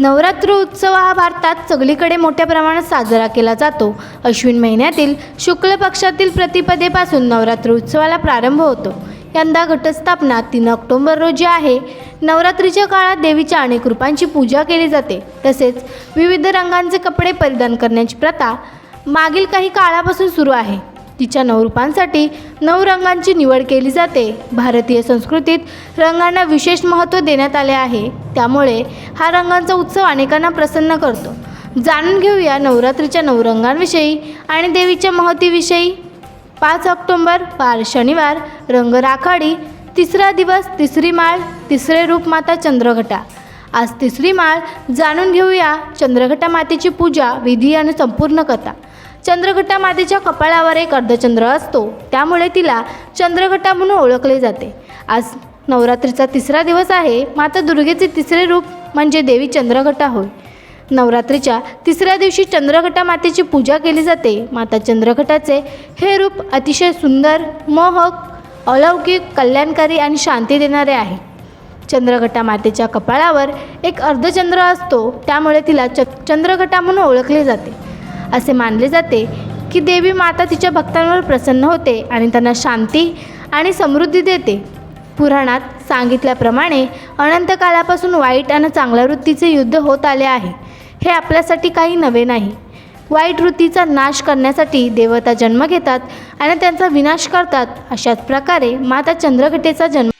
नवरात्र उत्सव हा भारतात सगळीकडे मोठ्या प्रमाणात साजरा केला जातो। अश्विन महिन्यातील शुक्ल पक्षातील प्रतिपदेपासून नवरात्र उत्सवाला प्रारंभ होतो। यंदा घटस्थापना 3 ऑक्टोबर रोजी आहे। नवरात्रीच्या काळात देवीच्या अनेक रूपांची पूजा केली जाते। तसेच विविध रंगांचे कपडे परिधान करण्याची प्रथा मागील काही काळापासून सुरू आहे। तिच्या 9 रूपांसाठी 9 रंगांची निवड केली जाते। भारतीय संस्कृतीत रंगांना विशेष महत्त्व देण्यात आले आहे, त्यामुळे हा रंगांचा उत्सव अनेकांना प्रसन्न करतो। जाणून घेऊया नवरात्रीच्या 9 रंगांविषयी आणि देवीच्या महतीविषयी। 5 ऑक्टोबर वार शनिवार, रंग राखाडी, तिसरा दिवस, तिसरी माळ, तिसरे रूप माता चंद्रघटा। आज तिसरी माळ जाणून घेऊया चंद्रघटा मातेची पूजा, विधी आणि संपूर्ण कथा। चंद्रघटा मातेच्या कपाळावर एक अर्धचंद्र असतो, त्यामुळे तिला चंद्रघटा म्हणून ओळखले जाते। आज नवरात्रीचा तिसरा दिवस आहे। माता दुर्गेचे तिसरे रूप म्हणजे देवी चंद्रघटा होय। नवरात्रीच्या तिसऱ्या दिवशी चंद्रघटा मातेची पूजा केली जाते। माता चंद्रघटाचे हे रूप अतिशय सुंदर, मोहक, अलौकिक, कल्याणकारी आणि शांती देणारे आहे। चंद्रघटा मातेच्या कपाळावर एक अर्धचंद्र असतो, त्यामुळे तिला चंद्रघटा म्हणून ओळखले जाते। असे मानले जाते की देवी माता तिच्या भक्तांवर प्रसन्न होते आणि त्यांना शांती आणि समृद्धी देते। पुराणात सांगितल्याप्रमाणे अनंत काळापासून वाईट आणि चांगल्या वृत्तीचे युद्ध होत आले आहे। हे आपल्यासाठी काही नवे नाही। वाईट वृत्तीचा नाश करण्यासाठी देवता जन्म घेतात आणि त्यांचा विनाश करतात। अशाच प्रकारे माता चंद्रघटेचा जन्म